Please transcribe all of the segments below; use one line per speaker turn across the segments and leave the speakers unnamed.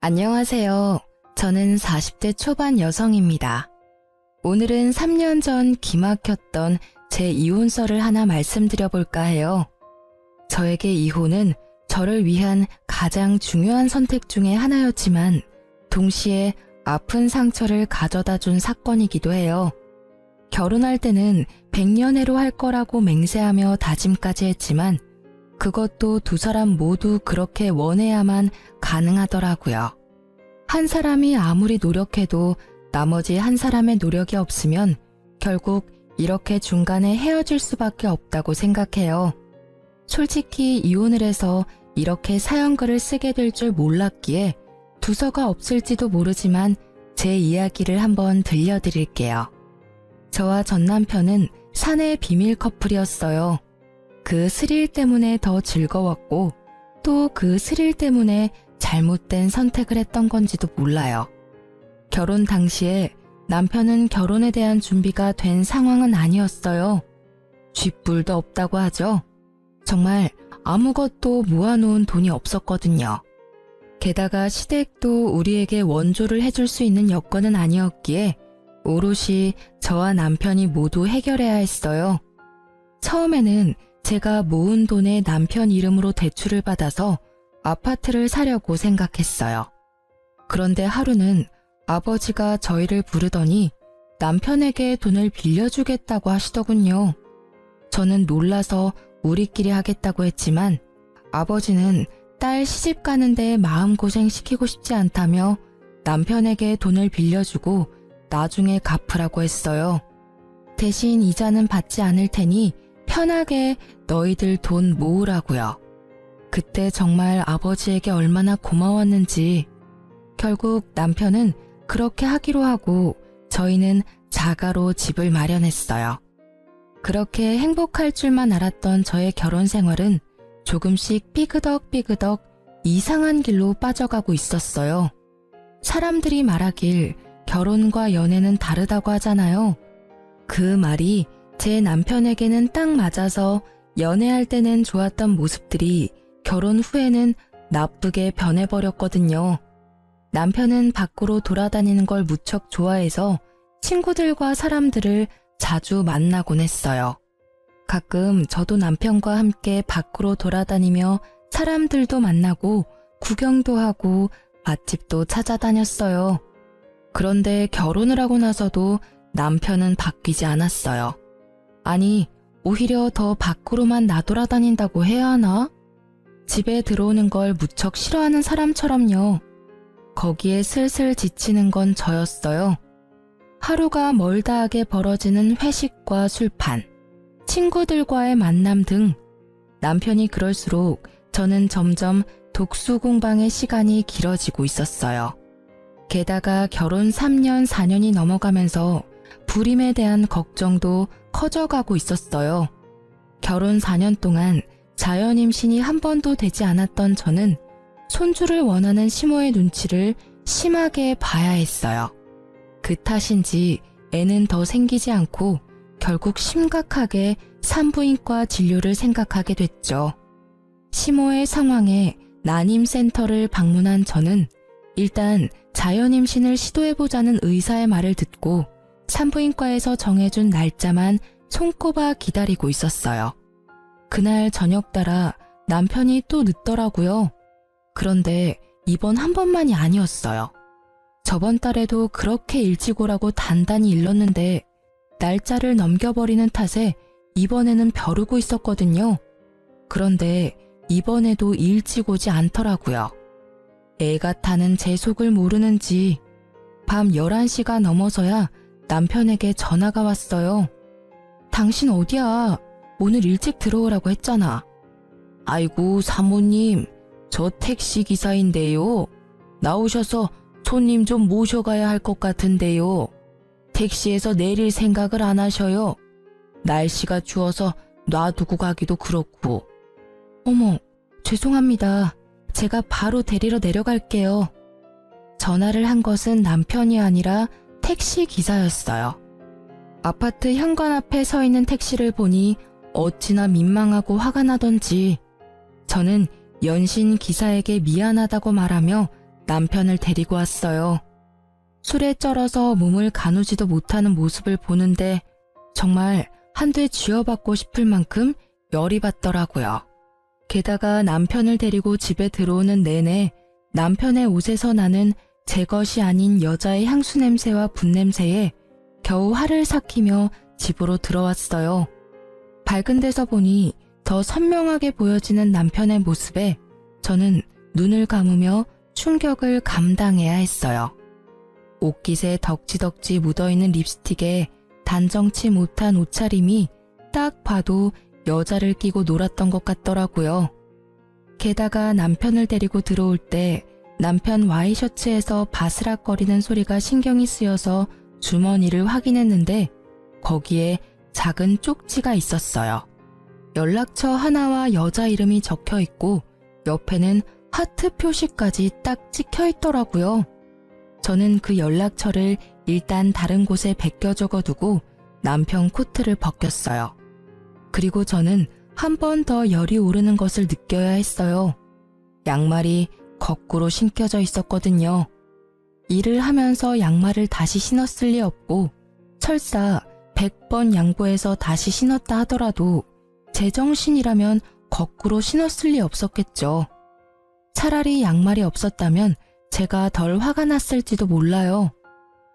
안녕하세요. 저는 40대 초반 여성입니다. 오늘은 3년 전 기막혔던 제 이혼설을 하나 말씀드려 볼까 해요. 저에게 이혼은 저를 위한 가장 중요한 선택 중에 하나였지만 동시에 아픈 상처를 가져다 준 사건이기도 해요. 결혼할 때는 100년해로 할 거라고 맹세하며 다짐까지 했지만 그것도 두 사람 모두 그렇게 원해야만 가능하더라고요. 한 사람이 아무리 노력해도 나머지 한 사람의 노력이 없으면 결국 이렇게 중간에 헤어질 수밖에 없다고 생각해요. 솔직히 이혼을 해서 이렇게 사연글을 쓰게 될 줄 몰랐기에 두서가 없을지도 모르지만 제 이야기를 한번 들려드릴게요. 저와 전 남편은 사내 비밀 커플이었어요. 그 스릴 때문에 더 즐거웠고 또 그 스릴 때문에 잘못된 선택을 했던 건지도 몰라요. 결혼 당시에 남편은 결혼에 대한 준비가 된 상황은 아니었어요. 쥐뿔도 없다고 하죠. 정말 아무것도 모아놓은 돈이 없었거든요. 게다가 시댁도 우리에게 원조를 해줄 수 있는 여건은 아니었기에 오롯이 저와 남편이 모두 해결해야 했어요. 처음에는 제가 모은 돈에 남편 이름으로 대출을 받아서 아파트를 사려고 생각했어요. 그런데 하루는 아버지가 저희를 부르더니 남편에게 돈을 빌려주겠다고 하시더군요. 저는 놀라서 우리끼리 하겠다고 했지만 아버지는 딸 시집 가는데 마음고생 시키고 싶지 않다며 남편에게 돈을 빌려주고 나중에 갚으라고 했어요. 대신 이자는 받지 않을 테니 편하게 너희들 돈 모으라고요. 그때 정말 아버지에게 얼마나 고마웠는지. 결국 남편은 그렇게 하기로 하고 저희는 자가로 집을 마련했어요. 그렇게 행복할 줄만 알았던 저의 결혼 생활은 조금씩 삐그덕삐그덕 이상한 길로 빠져가고 있었어요. 사람들이 말하길 결혼과 연애는 다르다고 하잖아요. 그 말이 제 남편에게는 딱 맞아서 연애할 때는 좋았던 모습들이 결혼 후에는 나쁘게 변해버렸거든요. 남편은 밖으로 돌아다니는 걸 무척 좋아해서 친구들과 사람들을 자주 만나곤 했어요. 가끔 저도 남편과 함께 밖으로 돌아다니며 사람들도 만나고 구경도 하고 맛집도 찾아다녔어요. 그런데 결혼을 하고 나서도 남편은 바뀌지 않았어요. 아니, 오히려 더 밖으로만 나돌아다닌다고 해야 하나? 집에 들어오는 걸 무척 싫어하는 사람처럼요. 거기에 슬슬 지치는 건 저였어요. 하루가 멀다하게 벌어지는 회식과 술판, 친구들과의 만남 등 남편이 그럴수록 저는 점점 독수 공방의 시간이 길어지고 있었어요. 게다가 결혼 3년, 4년이 넘어가면서 불임에 대한 걱정도 커져가고 있었어요. 결혼 4년 동안 자연 임신이 한 번도 되지 않았던 저는 손주를 원하는 시모의 눈치를 심하게 봐야 했어요. 그 탓인지 애는 더 생기지 않고 결국 심각하게 산부인과 진료를 생각하게 됐죠. 시모의 상황에 난임센터를 방문한 저는 일단 자연 임신을 시도해보자는 의사의 말을 듣고 산부인과에서 정해준 날짜만 손꼽아 기다리고 있었어요. 그날 저녁 따라 남편이 또 늦더라고요. 그런데 이번 한 번만이 아니었어요. 저번 달에도 그렇게 일찍 오라고 단단히 일렀는데 날짜를 넘겨버리는 탓에 이번에는 벼르고 있었거든요. 그런데 이번에도 일찍 오지 않더라고요. 애가 타는 제 속을 모르는지 밤 11시가 넘어서야 남편에게 전화가 왔어요. 당신 어디야? 오늘 일찍 들어오라고 했잖아. 아이고 사모님, 저 택시기사인데요. 나오셔서 손님 좀 모셔가야 할 것 같은데요. 택시에서 내릴 생각을 안 하셔요. 날씨가 추워서 놔두고 가기도 그렇고. 어머, 죄송합니다. 제가 바로 데리러 내려갈게요. 전화를 한 것은 남편이 아니라 택시기사였어요. 아파트 현관 앞에 서 있는 택시를 보니 어찌나 민망하고 화가 나던지 저는 연신 기사에게 미안하다고 말하며 남편을 데리고 왔어요. 술에 쩔어서 몸을 가누지도 못하는 모습을 보는데 정말 한 대 쥐어받고 싶을 만큼 열이 받더라고요. 게다가 남편을 데리고 집에 들어오는 내내 남편의 옷에서 나는 제 것이 아닌 여자의 향수 냄새와 분 냄새에 겨우 화를 삭히며 집으로 들어왔어요. 밝은 데서 보니 더 선명하게 보여지는 남편의 모습에 저는 눈을 감으며 충격을 감당해야 했어요. 옷깃에 덕지덕지 묻어있는 립스틱에 단정치 못한 옷차림이 딱 봐도 여자를 끼고 놀았던 것 같더라고요. 게다가 남편을 데리고 들어올 때 남편 와이셔츠에서 바스락거리는 소리가 신경이 쓰여서 주머니를 확인했는데 거기에 작은 쪽지가 있었어요. 연락처 하나와 여자 이름이 적혀 있고 옆에는 하트 표시까지 딱 찍혀 있더라고요. 저는 그 연락처를 일단 다른 곳에 베껴 적어두고 남편 코트를 벗겼어요. 그리고 저는 한 번 더 열이 오르는 것을 느껴야 했어요. 양말이 거꾸로 신겨져 있었거든요. 일을 하면서 양말을 다시 신었을 리 없고 설사 100번 양보해서 다시 신었다 하더라도 제정신이라면 거꾸로 신었을 리 없었겠죠. 차라리 양말이 없었다면 제가 덜 화가 났을지도 몰라요.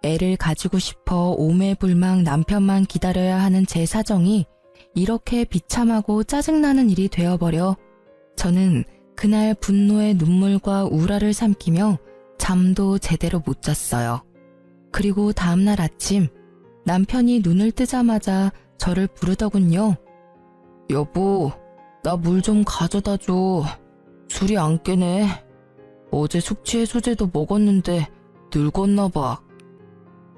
애를 가지고 싶어 오매불망 남편만 기다려야 하는 제 사정이 이렇게 비참하고 짜증나는 일이 되어버려 저는 그날 분노의 눈물과 우라를 삼키며 잠도 제대로 못 잤어요. 그리고 다음날 아침 남편이 눈을 뜨자마자 저를 부르더군요. 여보, 나 물 좀 가져다 줘. 술이 안 깨네. 어제 숙취 해소제도 먹었는데 늙었나 봐.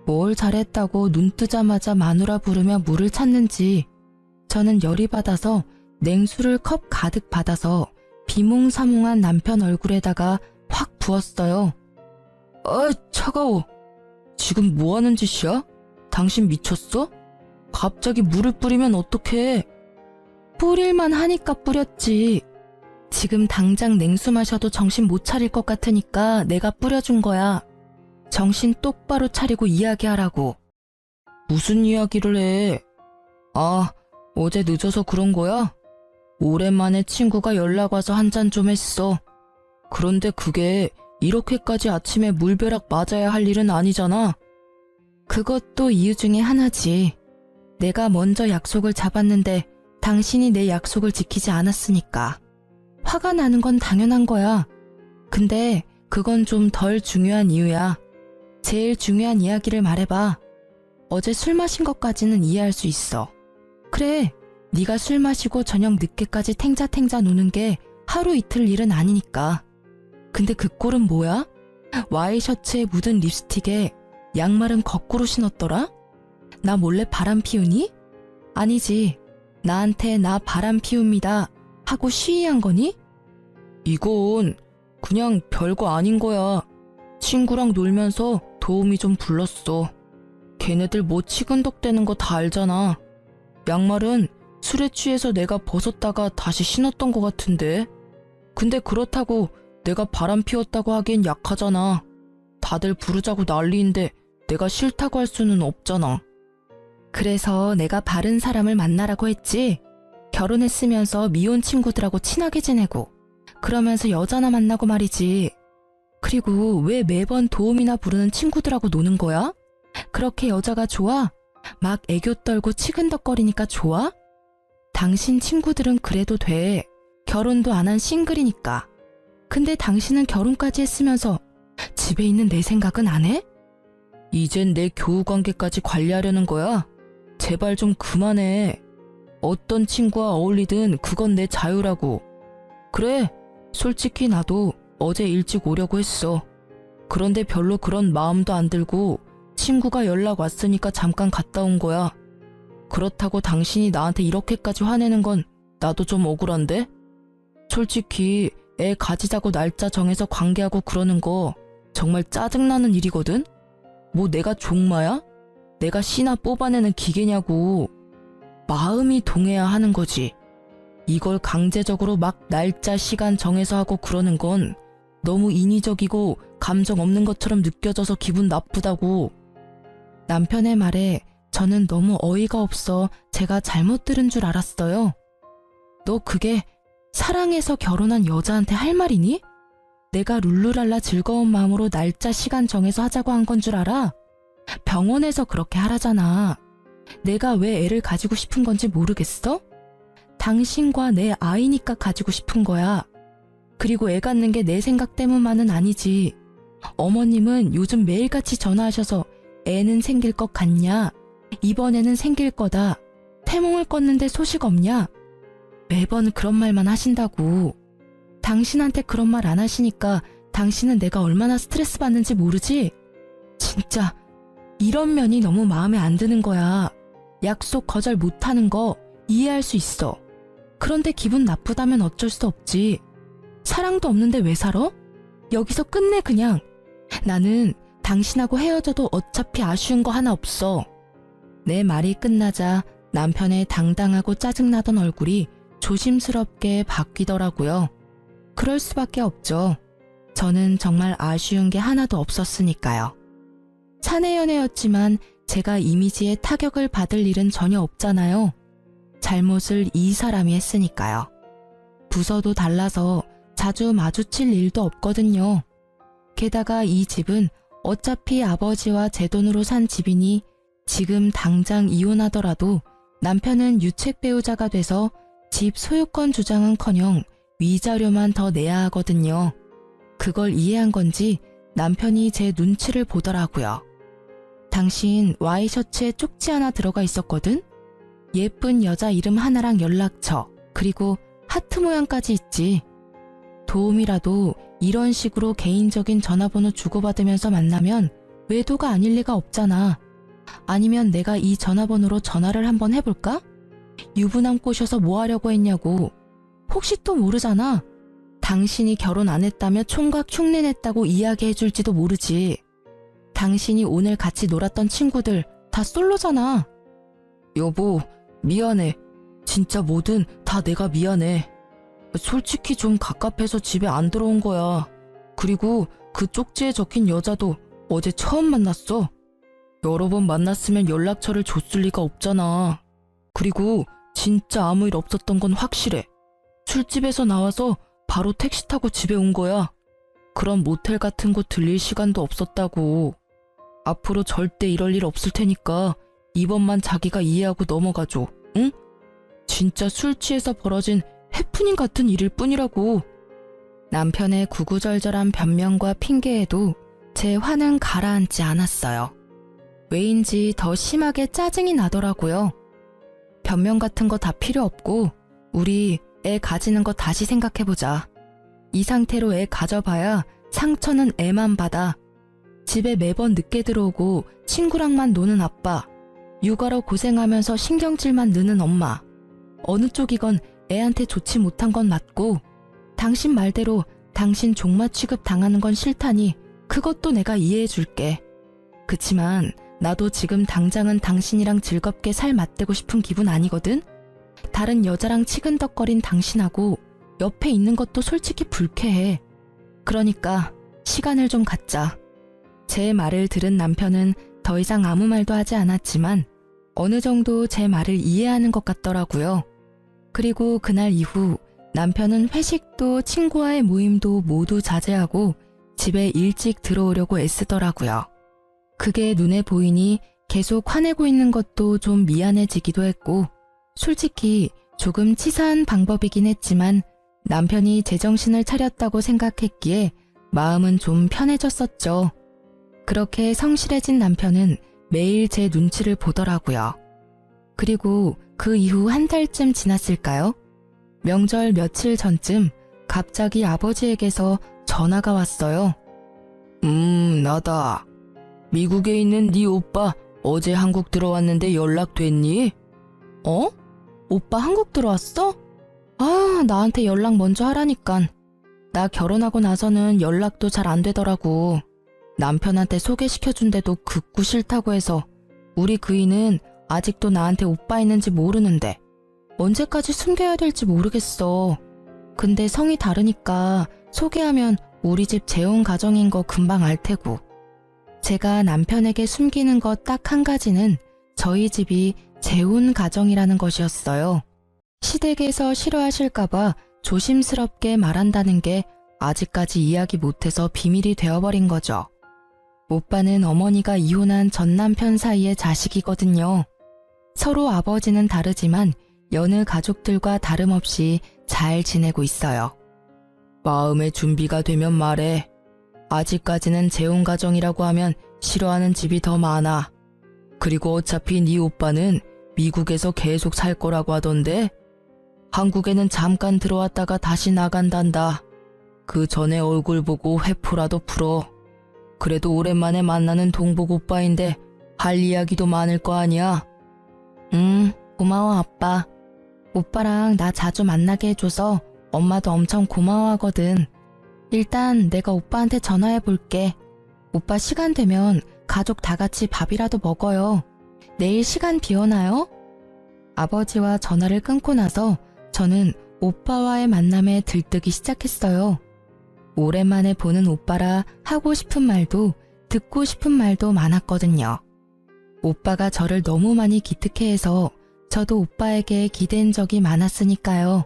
뭘 잘했다고 눈 뜨자마자 마누라 부르며 물을 찾는지. 저는 열이 받아서 냉수를 컵 가득 받아서 비몽사몽한 남편 얼굴에다가 확 부었어요. 아, 차가워. 지금 뭐 하는 짓이야? 당신 미쳤어? 갑자기 물을 뿌리면 어떡해? 뿌릴만 하니까 뿌렸지. 지금 당장 냉수 마셔도 정신 못 차릴 것 같으니까 내가 뿌려준 거야. 정신 똑바로 차리고 이야기하라고. 무슨 이야기를 해? 아, 어제 늦어서 그런 거야? 오랜만에 친구가 연락 와서 한잔 좀 했어. 그런데 그게 이렇게까지 아침에 물벼락 맞아야 할 일은 아니잖아. 그것도 이유 중에 하나지. 내가 먼저 약속을 잡았는데 당신이 내 약속을 지키지 않았으니까. 화가 나는 건 당연한 거야. 근데 그건 좀 덜 중요한 이유야. 제일 중요한 이야기를 말해봐. 어제 술 마신 것까지는 이해할 수 있어. 그래, 네가 술 마시고 저녁 늦게까지 탱자탱자 노는 게 하루 이틀 일은 아니니까. 근데 그 꼴은 뭐야? 와이셔츠에 묻은 립스틱에 양말은 거꾸로 신었더라? 나 몰래 바람 피우니? 아니지. 나한테 나 바람 피웁니다 하고 시위한 거니? 이건 그냥 별거 아닌 거야. 친구랑 놀면서 도우미 좀 불렀어. 걔네들 뭐 치근덕대는 거 다 알잖아. 양말은 술에 취해서 내가 벗었다가 다시 신었던 거 같은데. 근데 그렇다고 내가 바람 피웠다고 하기엔 약하잖아. 다들 부르자고 난리인데 내가 싫다고 할 수는 없잖아. 그래서 내가 바른 사람을 만나라고 했지. 결혼했으면서 미혼 친구들하고 친하게 지내고 그러면서 여자나 만나고 말이지. 그리고 왜 매번 도움이나 부르는 친구들하고 노는 거야? 그렇게 여자가 좋아? 막 애교 떨고 치근덕거리니까 좋아? 당신 친구들은 그래도 돼. 결혼도 안 한 싱글이니까. 근데 당신은 결혼까지 했으면서 집에 있는 내 생각은 안 해? 이젠 내 교우관계까지 관리하려는 거야? 제발 좀 그만해. 어떤 친구와 어울리든 그건 내 자유라고. 그래, 솔직히 나도 어제 일찍 오려고 했어. 그런데 별로 그런 마음도 안 들고 친구가 연락 왔으니까 잠깐 갔다 온 거야. 그렇다고 당신이 나한테 이렇게까지 화내는 건 나도 좀 억울한데? 솔직히 애 가지자고 날짜 정해서 관계하고 그러는 거 정말 짜증나는 일이거든? 뭐 내가 종마야? 내가 씨나 뽑아내는 기계냐고. 마음이 동해야 하는 거지. 이걸 강제적으로 막 날짜 시간 정해서 하고 그러는 건 너무 인위적이고 감정 없는 것처럼 느껴져서 기분 나쁘다고. 남편의 말에 저는 너무 어이가 없어 제가 잘못 들은 줄 알았어요. 너 그게 사랑해서 결혼한 여자한테 할 말이니? 내가 룰루랄라 즐거운 마음으로 날짜 시간 정해서 하자고 한 건 줄 알아? 병원에서 그렇게 하라잖아. 내가 왜 애를 가지고 싶은 건지 모르겠어? 당신과 내 아이니까 가지고 싶은 거야. 그리고 애 갖는 게 내 생각 때문만은 아니지. 어머님은 요즘 매일같이 전화하셔서 애는 생길 것 같냐? 이번에는 생길 거다. 태몽을 껐는데 소식 없냐? 매번 그런 말만 하신다고. 당신한테 그런 말 안 하시니까 당신은 내가 얼마나 스트레스 받는지 모르지? 진짜 이런 면이 너무 마음에 안 드는 거야. 약속 거절 못하는 거 이해할 수 있어. 그런데 기분 나쁘다면 어쩔 수 없지. 사랑도 없는데 왜 살아? 여기서 끝내 그냥. 나는 당신하고 헤어져도 어차피 아쉬운 거 하나 없어. 내 말이 끝나자 남편의 당당하고 짜증나던 얼굴이 조심스럽게 바뀌더라고요. 그럴 수밖에 없죠. 저는 정말 아쉬운 게 하나도 없었으니까요. 사내 연애였지만 제가 이미지에 타격을 받을 일은 전혀 없잖아요. 잘못을 이 사람이 했으니까요. 부서도 달라서 자주 마주칠 일도 없거든요. 게다가 이 집은 어차피 아버지와 제 돈으로 산 집이니 지금 당장 이혼하더라도 남편은 유책 배우자가 돼서 집 소유권 주장은커녕 위자료만 더 내야 하거든요. 그걸 이해한 건지 남편이 제 눈치를 보더라고요. 당신 와이셔츠에 쪽지 하나 들어가 있었거든? 예쁜 여자 이름 하나랑 연락처, 그리고 하트 모양까지 있지. 도움이라도 이런 식으로 개인적인 전화번호 주고받으면서 만나면 외도가 아닐 리가 없잖아. 아니면 내가 이 전화번호로 전화를 한번 해볼까? 유부남 꼬셔서 뭐 하려고 했냐고. 혹시 또 모르잖아. 당신이 결혼 안 했다며 총각 흉내냈다고 이야기해줄지도 모르지. 당신이 오늘 같이 놀았던 친구들 다 솔로잖아. 여보, 미안해. 진짜 뭐든 다 내가 미안해. 솔직히 좀 갑갑해서 집에 안 들어온 거야. 그리고 그 쪽지에 적힌 여자도 어제 처음 만났어. 여러 번 만났으면 연락처를 줬을 리가 없잖아. 그리고 진짜 아무 일 없었던 건 확실해. 술집에서 나와서 바로 택시 타고 집에 온 거야. 그런 모텔 같은 곳 들릴 시간도 없었다고. 앞으로 절대 이럴 일 없을 테니까 이번만 자기가 이해하고 넘어가줘. 응? 진짜 술 취해서 벌어진 해프닝 같은 일일 뿐이라고. 남편의 구구절절한 변명과 핑계에도 제 화는 가라앉지 않았어요. 왜인지 더 심하게 짜증이 나더라고요. 변명 같은 거 다 필요 없고 우리 애 가지는 거 다시 생각해보자. 이 상태로 애 가져봐야 상처는 애만 받아. 집에 매번 늦게 들어오고 친구랑만 노는 아빠, 육아로 고생하면서 신경질만 느는 엄마. 어느 쪽이건 애한테 좋지 못한 건 맞고 당신 말대로 당신 종마 취급 당하는 건 싫다니 그것도 내가 이해해줄게. 그치만 나도 지금 당장은 당신이랑 즐겁게 살 맞대고 싶은 기분 아니거든? 다른 여자랑 치근덕거린 당신하고 옆에 있는 것도 솔직히 불쾌해. 그러니까 시간을 좀 갖자. 제 말을 들은 남편은 더 이상 아무 말도 하지 않았지만 어느 정도 제 말을 이해하는 것 같더라고요. 그리고 그날 이후 남편은 회식도 친구와의 모임도 모두 자제하고 집에 일찍 들어오려고 애쓰더라고요. 그게 눈에 보이니 계속 화내고 있는 것도 좀 미안해지기도 했고 솔직히 조금 치사한 방법이긴 했지만 남편이 제정신을 차렸다고 생각했기에 마음은 좀 편해졌었죠. 그렇게 성실해진 남편은 매일 제 눈치를 보더라고요. 그리고 그 이후 한 달쯤 지났을까요? 명절 며칠 전쯤 갑자기 아버지에게서 전화가 왔어요. 나다. 미국에 있는 네 오빠 어제 한국 들어왔는데 연락됐니? 어? 오빠 한국 들어왔어? 아, 나한테 연락 먼저 하라니깐. 나 결혼하고 나서는 연락도 잘 안 되더라고. 남편한테 소개시켜준데도 극구 싫다고 해서 우리 그이는 아직도 나한테 오빠 있는지 모르는데 언제까지 숨겨야 될지 모르겠어. 근데 성이 다르니까 소개하면 우리 집 재혼 가정인 거 금방 알 테고. 제가 남편에게 숨기는 것 딱 한 가지는 저희 집이 재혼 가정이라는 것이었어요. 시댁에서 싫어하실까봐 조심스럽게 말한다는 게 아직까지 이야기 못해서 비밀이 되어버린 거죠. 오빠는 어머니가 이혼한 전 남편 사이의 자식이거든요. 서로 아버지는 다르지만 여느 가족들과 다름없이 잘 지내고 있어요. 마음의 준비가 되면 말해. 아직까지는 재혼 가정이라고 하면 싫어하는 집이 더 많아. 그리고 어차피 네 오빠는 미국에서 계속 살 거라고 하던데 한국에는 잠깐 들어왔다가 다시 나간단다. 그 전에 얼굴 보고 회포라도 풀어. 그래도 오랜만에 만나는 동복 오빠인데 할 이야기도 많을 거 아니야. 고마워 아빠. 오빠랑 나 자주 만나게 해줘서 엄마도 엄청 고마워하거든. 일단 내가 오빠한테 전화해 볼게. 오빠 시간 되면 가족 다 같이 밥이라도 먹어요. 내일 시간 비어나요? 아버지와 전화를 끊고 나서 저는 오빠와의 만남에 들뜨기 시작했어요. 오랜만에 보는 오빠라 하고 싶은 말도 듣고 싶은 말도 많았거든요. 오빠가 저를 너무 많이 기특해해서 저도 오빠에게 기댄 적이 많았으니까요.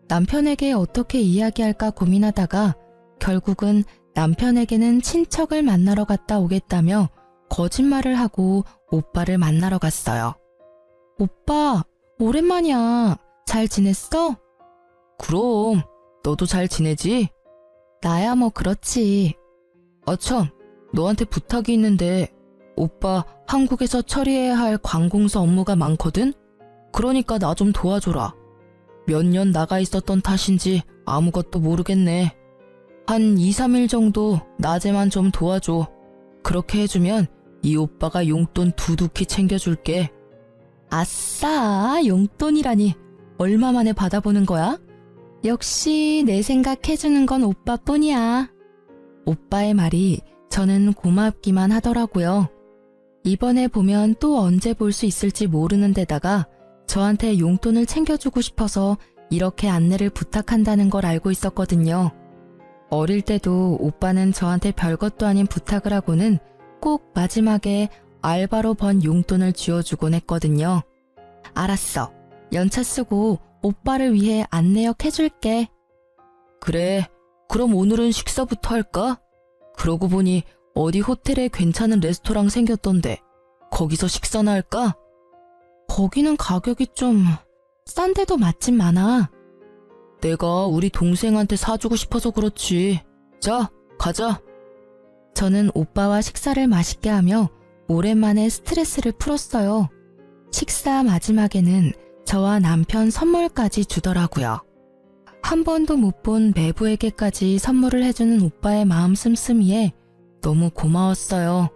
남편에게 어떻게 이야기할까 고민하다가 결국은 남편에게는 친척을 만나러 갔다 오겠다며 거짓말을 하고 오빠를 만나러 갔어요. 오빠, 오랜만이야. 잘 지냈어? 그럼, 너도 잘 지내지? 나야 뭐 그렇지. 참, 너한테 부탁이 있는데 오빠 한국에서 처리해야 할 관공서 업무가 많거든? 그러니까 나 좀 도와줘라. 몇 년 나가 있었던 탓인지 아무것도 모르겠네. 한 2, 3일 정도 낮에만 좀 도와줘. 그렇게 해주면 이 오빠가 용돈 두둑히 챙겨줄게. 아싸, 용돈이라니. 얼마 만에 받아보는 거야? 역시 내 생각 해주는 건 오빠뿐이야. 오빠의 말이 저는 고맙기만 하더라고요. 이번에 보면 또 언제 볼 수 있을지 모르는 데다가 저한테 용돈을 챙겨주고 싶어서 이렇게 안내를 부탁한다는 걸 알고 있었거든요. 어릴 때도 오빠는 저한테 별것도 아닌 부탁을 하고는 꼭 마지막에 알바로 번 용돈을 쥐어주곤 했거든요. 알았어. 연차 쓰고 오빠를 위해 안내역 해줄게. 그래, 그럼 오늘은 식사부터 할까? 그러고 보니 어디 호텔에 괜찮은 레스토랑 생겼던데 거기서 식사나 할까? 거기는 가격이 좀 싼데도 맛집 많아. 내가 우리 동생한테 사주고 싶어서 그렇지. 자, 가자. 저는 오빠와 식사를 맛있게 하며 오랜만에 스트레스를 풀었어요. 식사 마지막에는 저와 남편 선물까지 주더라고요. 한 번도 못 본 매부에게까지 선물을 해주는 오빠의 마음 씀씀이에 너무 고마웠어요.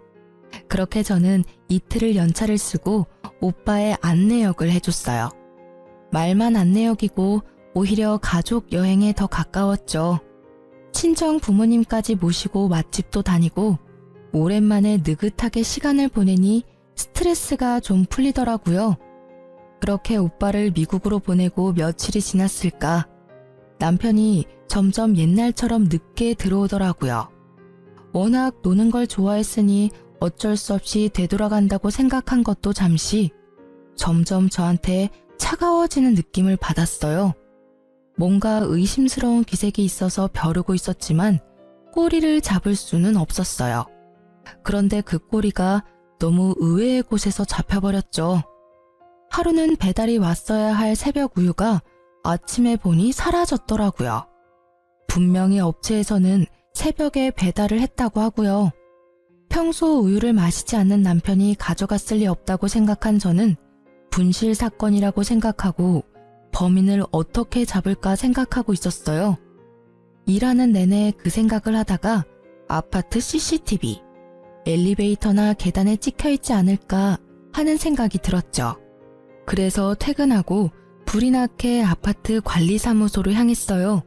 그렇게 저는 이틀을 연차를 쓰고 오빠의 안내역을 해줬어요. 말만 안내역이고 오히려 가족 여행에 더 가까웠죠. 친정 부모님까지 모시고 맛집도 다니고 오랜만에 느긋하게 시간을 보내니 스트레스가 좀 풀리더라고요. 그렇게 오빠를 미국으로 보내고 며칠이 지났을까 남편이 점점 옛날처럼 늦게 들어오더라고요. 워낙 노는 걸 좋아했으니 어쩔 수 없이 되돌아간다고 생각한 것도 잠시 점점 저한테 차가워지는 느낌을 받았어요. 뭔가 의심스러운 기색이 있어서 벼르고 있었지만 꼬리를 잡을 수는 없었어요. 그런데 그 꼬리가 너무 의외의 곳에서 잡혀버렸죠. 하루는 배달이 왔어야 할 새벽 우유가 아침에 보니 사라졌더라고요. 분명히 업체에서는 새벽에 배달을 했다고 하고요. 평소 우유를 마시지 않는 남편이 가져갔을 리 없다고 생각한 저는 분실 사건이라고 생각하고 범인을 어떻게 잡을까 생각하고 있었어요. 일하는 내내 그 생각을 하다가 아파트 CCTV, 엘리베이터나 계단에 찍혀있지 않을까 하는 생각이 들었죠. 그래서 퇴근하고 불이 나게 아파트 관리사무소로 향했어요.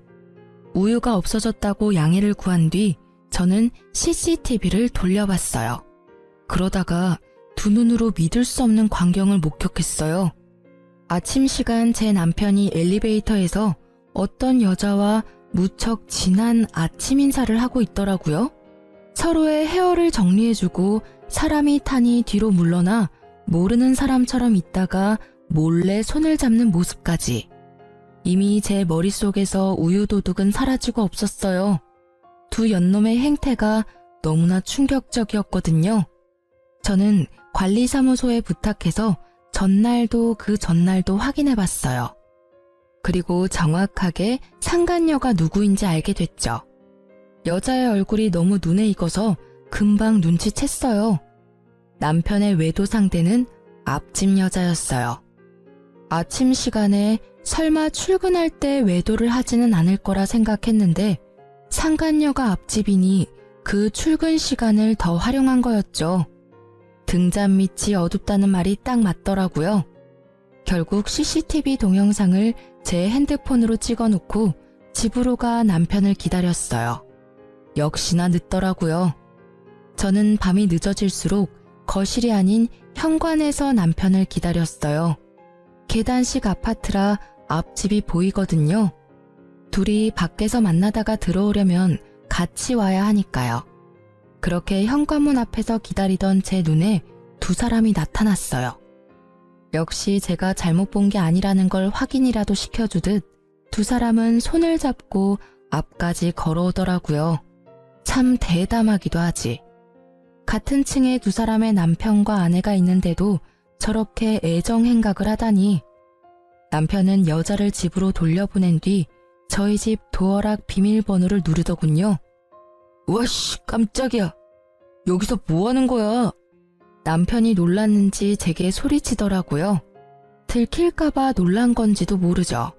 우유가 없어졌다고 양해를 구한 뒤 저는 CCTV를 돌려봤어요. 그러다가 두 눈으로 믿을 수 없는 광경을 목격했어요. 아침 시간 제 남편이 엘리베이터에서 어떤 여자와 무척 진한 아침 인사를 하고 있더라고요. 서로의 헤어를 정리해주고 사람이 타니 뒤로 물러나 모르는 사람처럼 있다가 몰래 손을 잡는 모습까지. 이미 제 머릿속에서 우유도둑은 사라지고 없었어요. 두 연놈의 행태가 너무나 충격적이었거든요. 저는 관리사무소에 부탁해서 전날도 그 전날도 확인해봤어요. 그리고 정확하게 상간녀가 누구인지 알게 됐죠. 여자의 얼굴이 너무 눈에 익어서 금방 눈치챘어요. 남편의 외도 상대는 앞집 여자였어요. 아침 시간에 설마 출근할 때 외도를 하지는 않을 거라 생각했는데 상간녀가 앞집이니 그 출근 시간을 더 활용한 거였죠. 등잔 밑이 어둡다는 말이 딱 맞더라고요. 결국 CCTV 동영상을 제 핸드폰으로 찍어놓고 집으로 가 남편을 기다렸어요. 역시나 늦더라고요. 저는 밤이 늦어질수록 거실이 아닌 현관에서 남편을 기다렸어요. 계단식 아파트라 앞집이 보이거든요. 둘이 밖에서 만나다가 들어오려면 같이 와야 하니까요. 그렇게 현관문 앞에서 기다리던 제 눈에 두 사람이 나타났어요. 역시 제가 잘못 본 게 아니라는 걸 확인이라도 시켜주듯 두 사람은 손을 잡고 앞까지 걸어오더라고요. 참 대담하기도 하지. 같은 층에 두 사람의 남편과 아내가 있는데도 저렇게 애정 행각을 하다니. 남편은 여자를 집으로 돌려보낸 뒤 저희 집 도어락 비밀번호를 누르더군요. 와씨, 깜짝이야. 여기서 뭐 하는 거야? 남편이 놀랐는지 제게 소리치더라고요. 들킬까봐 놀란 건지도 모르죠.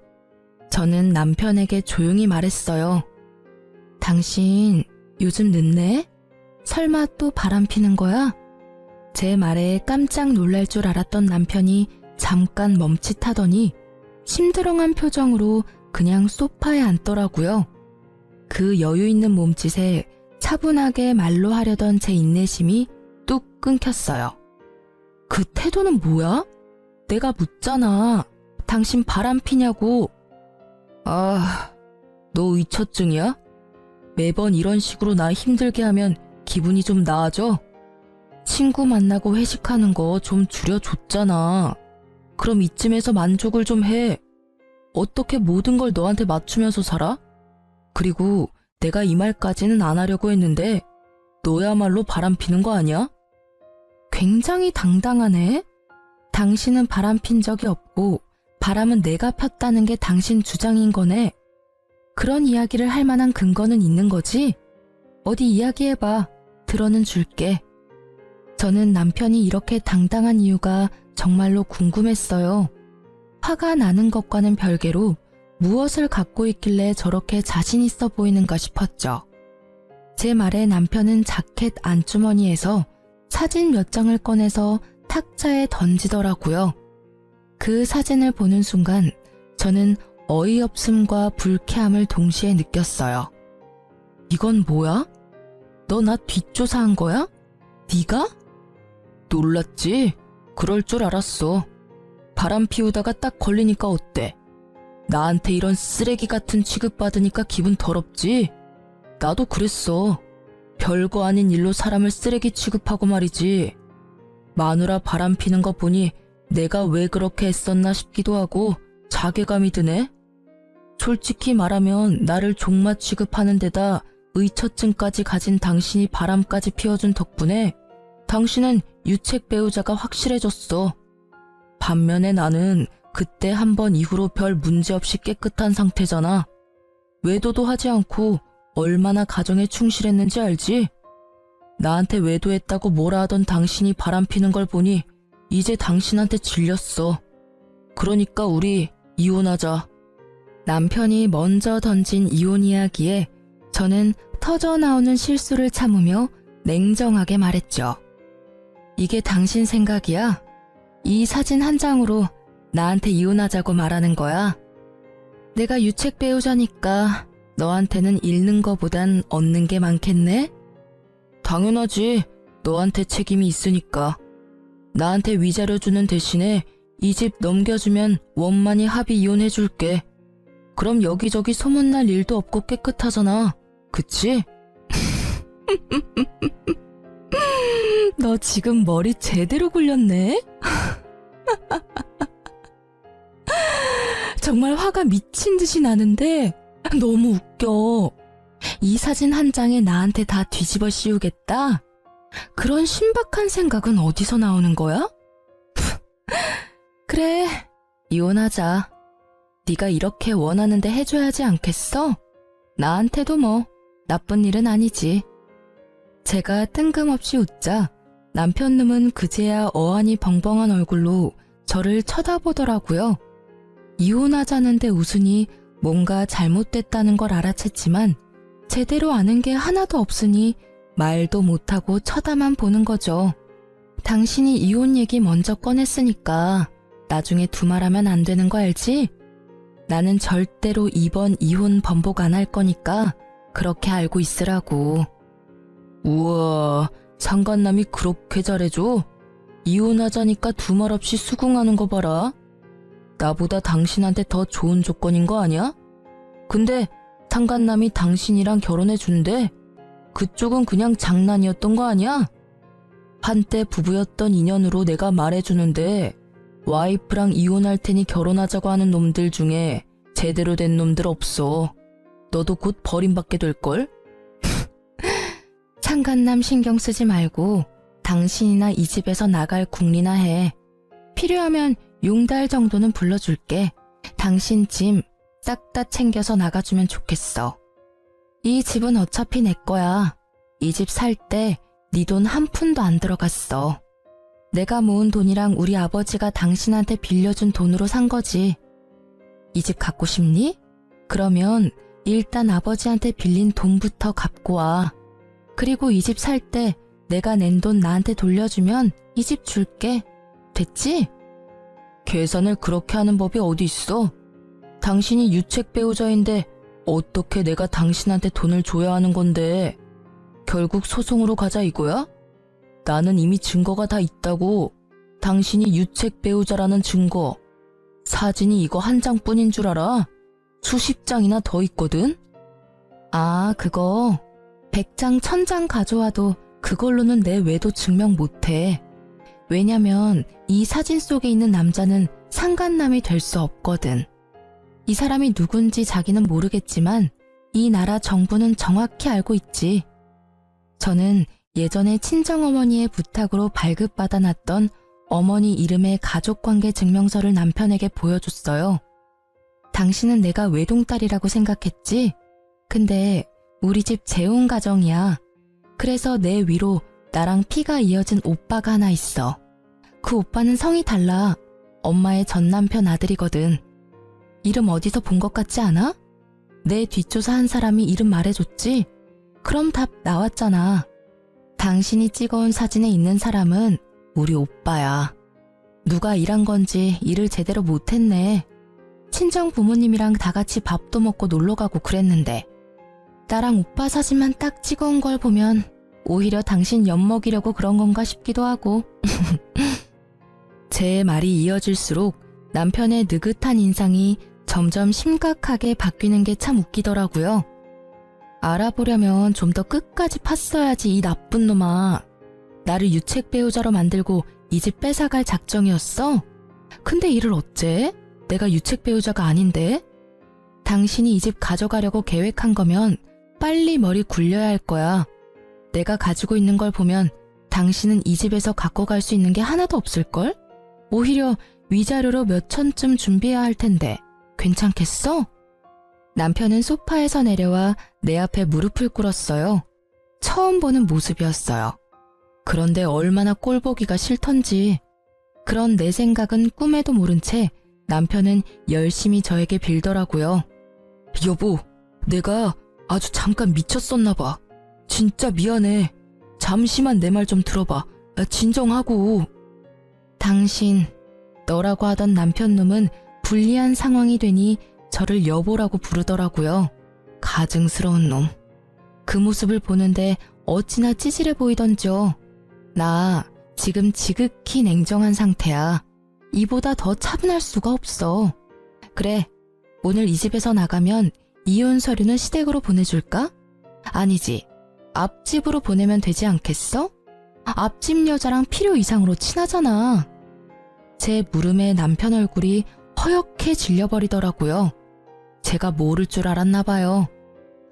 저는 남편에게 조용히 말했어요. 당신 요즘 늦네? 설마 또 바람 피는 거야? 제 말에 깜짝 놀랄 줄 알았던 남편이 잠깐 멈칫하더니 심드렁한 표정으로 그냥 소파에 앉더라고요. 그 여유 있는 몸짓에 차분하게 말로 하려던 제 인내심이 뚝 끊겼어요. 그 태도는 뭐야? 내가 묻잖아. 당신 바람 피냐고. 아, 너 의처증이야? 매번 이런 식으로 나 힘들게 하면 기분이 좀 나아져? 친구 만나고 회식하는 거 좀 줄여줬잖아. 그럼 이쯤에서 만족을 좀 해. 어떻게 모든 걸 너한테 맞추면서 살아? 그리고 내가 이 말까지는 안 하려고 했는데 너야말로 바람 피는 거 아니야? 굉장히 당당하네. 당신은 바람 핀 적이 없고 바람은 내가 폈다는 게 당신 주장인 거네. 그런 이야기를 할 만한 근거는 있는 거지? 어디 이야기해봐. 들어는 줄게. 저는 남편이 이렇게 당당한 이유가 정말로 궁금했어요. 화가 나는 것과는 별개로 무엇을 갖고 있길래 저렇게 자신 있어 보이는가 싶었죠. 제 말에 남편은 자켓 안주머니에서 사진 몇 장을 꺼내서 탁자에 던지더라고요. 그 사진을 보는 순간 저는 어이없음과 불쾌함을 동시에 느꼈어요. 이건 뭐야? 너 나 뒷조사한 거야? 네가? 놀랐지? 그럴 줄 알았어. 바람 피우다가 딱 걸리니까 어때? 나한테 이런 쓰레기 같은 취급받으니까 기분 더럽지? 나도 그랬어. 별거 아닌 일로 사람을 쓰레기 취급하고 말이지. 마누라 바람 피는 거 보니 내가 왜 그렇게 했었나 싶기도 하고 자괴감이 드네. 솔직히 말하면 나를 종마 취급하는 데다 의처증까지 가진 당신이 바람까지 피워준 덕분에 당신은 유책 배우자가 확실해졌어. 반면에 나는 그때 한 번 이후로 별 문제없이 깨끗한 상태잖아. 외도도 하지 않고 얼마나 가정에 충실했는지 알지? 나한테 외도했다고 뭐라 하던 당신이 바람피는 걸 보니 이제 당신한테 질렸어. 그러니까 우리 이혼하자. 남편이 먼저 던진 이혼 이야기에 저는 터져나오는 실수를 참으며 냉정하게 말했죠. 이게 당신 생각이야? 이 사진 한 장으로 나한테 이혼하자고 말하는 거야? 내가 유책 배우자니까 너한테는 잃는 거보단 얻는 게 많겠네? 당연하지. 너한테 책임이 있으니까. 나한테 위자료 주는 대신에 이 집 넘겨주면 원만히 합의 이혼해줄게. 그럼 여기저기 소문날 일도 없고 깨끗하잖아. 그치? 너 지금 머리 제대로 굴렸네? 정말 화가 미친 듯이 나는데 너무 웃겨. 이 사진 한 장에 나한테 다 뒤집어 씌우겠다? 그런 신박한 생각은 어디서 나오는 거야? 그래, 이혼하자. 네가 이렇게 원하는데 해줘야지 않겠어? 나한테도 뭐 나쁜 일은 아니지. 제가 뜬금없이 웃자 남편놈은 그제야 어안이 벙벙한 얼굴로 저를 쳐다보더라고요. 이혼하자는데 웃으니 뭔가 잘못됐다는 걸 알아챘지만 제대로 아는 게 하나도 없으니 말도 못하고 쳐다만 보는 거죠. 당신이 이혼 얘기 먼저 꺼냈으니까 나중에 두말하면 안 되는 거 알지? 나는 절대로 이번 이혼 번복 안 할 거니까 그렇게 알고 있으라고. 우와, 상간남이 그렇게 잘해줘? 이혼하자니까 두말 없이 수긍하는 거 봐라. 나보다 당신한테 더 좋은 조건인 거 아니야? 근데 상간남이 당신이랑 결혼해준대. 그쪽은 그냥 장난이었던 거 아니야? 한때 부부였던 인연으로 내가 말해주는데 와이프랑 이혼할 테니 결혼하자고 하는 놈들 중에 제대로 된 놈들 없어. 너도 곧 버림받게 될걸? 상간남 신경 쓰지 말고 당신이나 이 집에서 나갈 궁리나 해. 필요하면 용달 정도는 불러줄게. 당신 짐 싹 다 챙겨서 나가주면 좋겠어. 이 집은 어차피 내 거야. 이 집 살 때 네 돈 한 푼도 안 들어갔어. 내가 모은 돈이랑 우리 아버지가 당신한테 빌려준 돈으로 산 거지. 이 집 갖고 싶니? 그러면 일단 아버지한테 빌린 돈부터 갚고 와. 그리고 이 집 살 때 내가 낸 돈 나한테 돌려주면 이 집 줄게. 됐지? 계산을 그렇게 하는 법이 어디 있어? 당신이 유책 배우자인데 어떻게 내가 당신한테 돈을 줘야 하는 건데. 결국 소송으로 가자 이거야? 나는 이미 증거가 다 있다고. 당신이 유책 배우자라는 증거. 사진이 이거 한 장뿐인 줄 알아? 수십 장이나 더 있거든? 아, 그거 100장 1000장 가져와도 그걸로는 내 외도 증명 못해. 왜냐면 이 사진 속에 있는 남자는 상간남이 될 수 없거든. 이 사람이 누군지 자기는 모르겠지만 이 나라 정부는 정확히 알고 있지. 저는 예전에 친정어머니의 부탁으로 발급받아놨던 어머니 이름의 가족관계 증명서를 남편에게 보여줬어요. 당신은 내가 외동딸이라고 생각했지? 근데 우리 집 재혼 가정이야. 그래서 내 위로 나랑 피가 이어진 오빠가 하나 있어. 그 오빠는 성이 달라. 엄마의 전남편 아들이거든. 이름 어디서 본 것 같지 않아? 내 뒷조사한 사람이 이름 말해줬지? 그럼 답 나왔잖아. 당신이 찍어온 사진에 있는 사람은 우리 오빠야. 누가 일한 건지 일을 제대로 못했네. 친정 부모님이랑 다 같이 밥도 먹고 놀러가고 그랬는데 나랑 오빠 사진만 딱 찍어온 걸 보면 오히려 당신 엿먹이려고 그런 건가 싶기도 하고. 제 말이 이어질수록 남편의 느긋한 인상이 점점 심각하게 바뀌는 게 참 웃기더라고요. 알아보려면 좀 더 끝까지 팠어야지 이 나쁜 놈아. 나를 유책 배우자로 만들고 이 집 뺏어갈 작정이었어? 근데 이를 어째? 내가 유책 배우자가 아닌데? 당신이 이 집 가져가려고 계획한 거면 빨리 머리 굴려야 할 거야. 내가 가지고 있는 걸 보면 당신은 이 집에서 갖고 갈 수 있는 게 하나도 없을걸? 오히려 위자료로 몇 천쯤 준비해야 할 텐데 괜찮겠어? 남편은 소파에서 내려와 내 앞에 무릎을 꿇었어요. 처음 보는 모습이었어요. 그런데 얼마나 꼴보기가 싫던지. 그런 내 생각은 꿈에도 모른 채 남편은 열심히 저에게 빌더라고요. 여보, 내가 아주 잠깐 미쳤었나 봐. 진짜 미안해. 잠시만 내 말 좀 들어봐. 진정하고. 당신, 너라고 하던 남편놈은 불리한 상황이 되니 저를 여보라고 부르더라고요. 가증스러운 놈. 그 모습을 보는데 어찌나 찌질해 보이던지요. 나 지금 지극히 냉정한 상태야. 이보다 더 차분할 수가 없어. 그래, 오늘 이 집에서 나가면 이혼 서류는 시댁으로 보내줄까? 아니지. 앞집으로 보내면 되지 않겠어? 앞집 여자랑 필요 이상으로 친하잖아. 제 물음에 남편 얼굴이 허옇게 질려버리더라고요. 제가 모를 줄 알았나 봐요.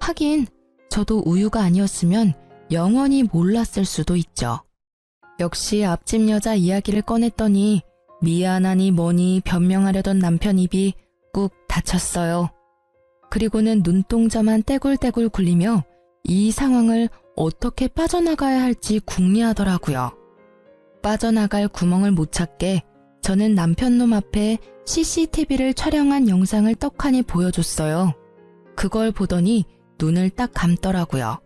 하긴 저도 우유가 아니었으면 영원히 몰랐을 수도 있죠. 역시 앞집 여자 이야기를 꺼냈더니 미안하니 뭐니 변명하려던 남편 입이 꾹 닫혔어요. 그리고는 눈동자만 떼굴떼굴 굴리며 이 상황을 어떻게 빠져나가야 할지 궁리하더라고요. 빠져나갈 구멍을 못 찾게 저는 남편놈 앞에 CCTV를 촬영한 영상을 떡하니 보여줬어요. 그걸 보더니 눈을 딱 감더라고요.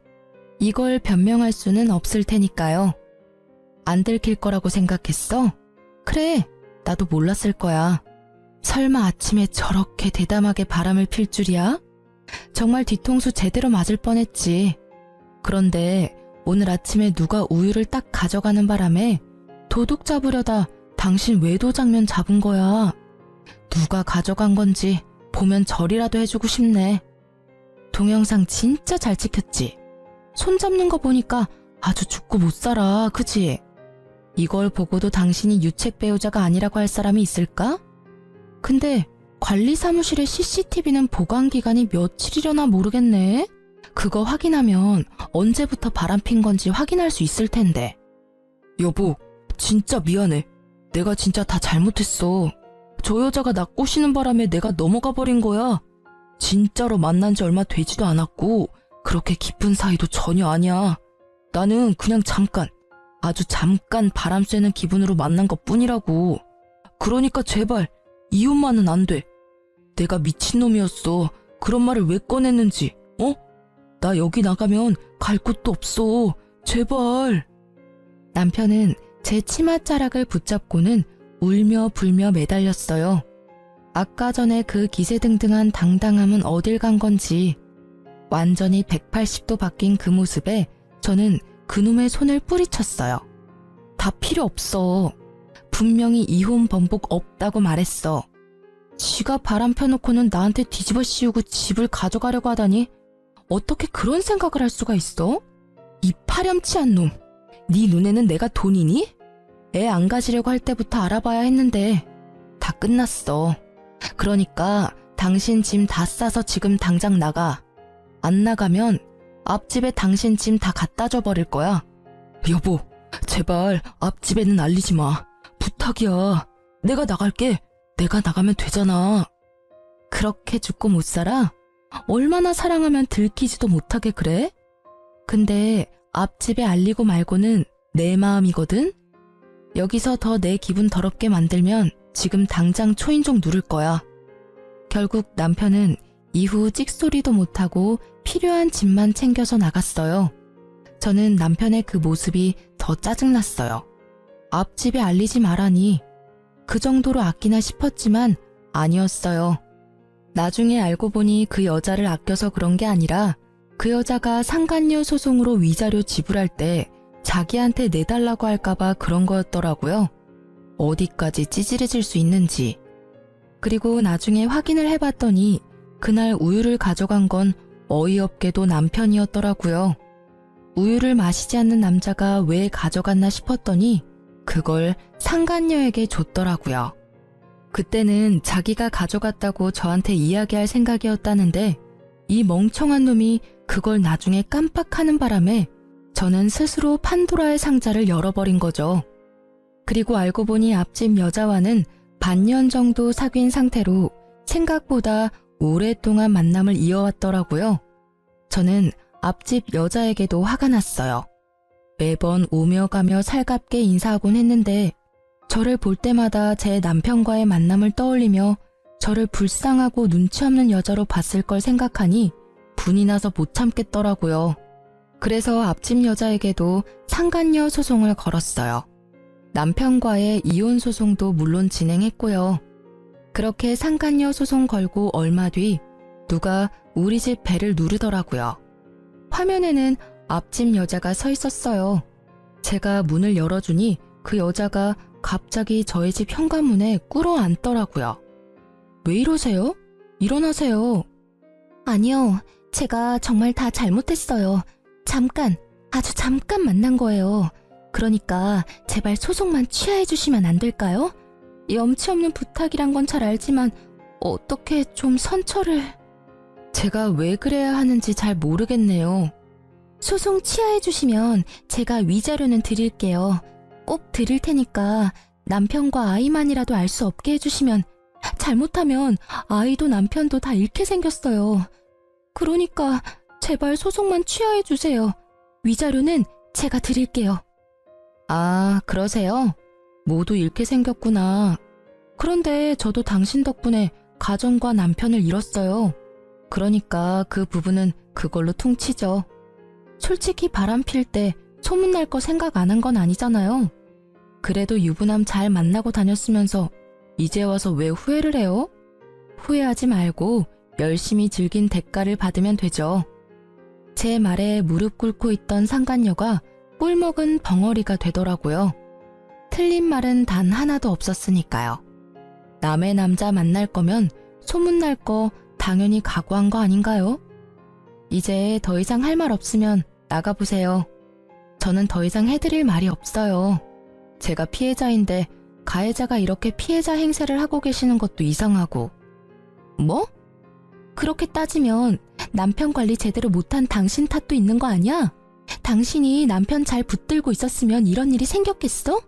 이걸 변명할 수는 없을 테니까요. 안 들킬 거라고 생각했어? 그래, 나도 몰랐을 거야. 설마 아침에 저렇게 대담하게 바람을 필 줄이야? 정말 뒤통수 제대로 맞을 뻔했지. 그런데 오늘 아침에 누가 우유를 딱 가져가는 바람에 도둑 잡으려다 당신 외도 장면 잡은 거야. 누가 가져간 건지 보면 절이라도 해주고 싶네. 동영상 진짜 잘 찍혔지? 손 잡는 거 보니까 아주 죽고 못 살아, 그지? 이걸 보고도 당신이 유책 배우자가 아니라고 할 사람이 있을까? 근데 관리사무실의 CCTV는 보관 기간이 며칠이려나 모르겠네. 그거 확인하면 언제부터 바람핀 건지 확인할 수 있을 텐데. 여보, 진짜 미안해. 내가 진짜 다 잘못했어. 저 여자가 나 꼬시는 바람에 내가 넘어가 버린 거야. 진짜로 만난 지 얼마 되지도 않았고 그렇게 깊은 사이도 전혀 아니야. 나는 그냥 잠깐, 아주 잠깐 바람 쐬는 기분으로 만난 것 뿐이라고. 그러니까 제발 이혼만은 안 돼. 내가 미친놈이었어. 그런 말을 왜 꺼냈는지. 나 여기 나가면 갈 곳도 없어. 제발. 남편은 제 치맛자락을 붙잡고는 울며 불며 매달렸어요. 아까 전에 그 기세등등한 당당함은 어딜 간 건지. 완전히 180도 바뀐 그 모습에 저는 그놈의 손을 뿌리쳤어요. 다 필요 없어. 분명히 이혼 번복 없다고 말했어. 지가 바람 펴놓고는 나한테 뒤집어 씌우고 집을 가져가려고 하다니 어떻게 그런 생각을 할 수가 있어? 이 파렴치한 놈. 네 눈에는 내가 돈이니? 애 안 가지려고 할 때부터 알아봐야 했는데 다 끝났어. 그러니까 당신 짐 다 싸서 지금 당장 나가. 안 나가면 앞집에 당신 짐 다 갖다 줘 버릴 거야. 여보, 제발 앞집에는 알리지 마. 부탁이야. 내가 나갈게. 내가 나가면 되잖아. 그렇게 죽고 못 살아? 얼마나 사랑하면 들키지도 못하게 그래? 근데 앞집에 알리고 말고는 내 마음이거든? 여기서 더 내 기분 더럽게 만들면 지금 당장 초인종 누를 거야. 결국 남편은 이후 찍소리도 못하고 필요한 짐만 챙겨서 나갔어요. 저는 남편의 그 모습이 더 짜증났어요. 앞집에 알리지 말라니. 그 정도로 아끼나 싶었지만 아니었어요. 나중에 알고 보니 그 여자를 아껴서 그런 게 아니라 그 여자가 상간녀 소송으로 위자료 지불할 때 자기한테 내달라고 할까봐 그런 거였더라고요. 어디까지 찌질해질 수 있는지. 그리고 나중에 확인을 해봤더니 그날 우유를 가져간 건 어이없게도 남편이었더라고요. 우유를 마시지 않는 남자가 왜 가져갔나 싶었더니 그걸 상간녀에게 줬더라고요. 그때는 자기가 가져갔다고 저한테 이야기할 생각이었다는데 이 멍청한 놈이 그걸 나중에 깜빡하는 바람에 저는 스스로 판도라의 상자를 열어버린 거죠. 그리고 알고 보니 앞집 여자와는 반년 정도 사귄 상태로 생각보다 오랫동안 만남을 이어왔더라고요. 저는 앞집 여자에게도 화가 났어요. 매번 오며 가며 살갑게 인사하곤 했는데 저를 볼 때마다 제 남편과의 만남을 떠올리며 저를 불쌍하고 눈치 없는 여자로 봤을 걸 생각하니 분이 나서 못 참겠더라고요. 그래서 앞집 여자에게도 상간녀 소송을 걸었어요. 남편과의 이혼 소송도 물론 진행했고요. 그렇게 상간녀 소송 걸고 얼마 뒤 누가 우리 집 벨을 누르더라고요. 화면에는 앞집 여자가 서 있었어요. 제가 문을 열어주니 그 여자가 갑자기 저희 집 현관문에 꿇어 앉더라고요. 왜 이러세요? 일어나세요. 아니요. 제가 정말 다 잘못했어요. 잠깐, 아주 잠깐 만난 거예요. 그러니까 제발 소송만 취하해 주시면 안 될까요? 염치 없는 부탁이란 건 잘 알지만 어떻게 좀 선처를... 제가 왜 그래야 하는지 잘 모르겠네요. 소송 취하해 주시면 제가 위자료는 드릴게요. 꼭 드릴 테니까 남편과 아이만이라도 알 수 없게 해주시면, 잘못하면 아이도 남편도 다 잃게 생겼어요. 그러니까 제발 소송만 취하해 주세요. 위자료는 제가 드릴게요. 아, 그러세요? 모두 잃게 생겼구나. 그런데 저도 당신 덕분에 가정과 남편을 잃었어요. 그러니까 그 부분은 그걸로 퉁치죠. 솔직히 바람 필 때 소문날 거 생각 안 한 건 아니잖아요. 그래도 유부남 잘 만나고 다녔으면서 이제 와서 왜 후회를 해요? 후회하지 말고 열심히 즐긴 대가를 받으면 되죠. 제 말에 무릎 꿇고 있던 상간녀가 꿀먹은 벙어리가 되더라고요. 틀린 말은 단 하나도 없었으니까요. 남의 남자 만날 거면 소문날 거 당연히 각오한 거 아닌가요? 이제 더 이상 할 말 없으면 나가보세요. 저는 더 이상 해드릴 말이 없어요. 제가 피해자인데 가해자가 이렇게 피해자 행세를 하고 계시는 것도 이상하고. 뭐? 그렇게 따지면 남편 관리 제대로 못한 당신 탓도 있는 거 아니야? 당신이 남편 잘 붙들고 있었으면 이런 일이 생겼겠어?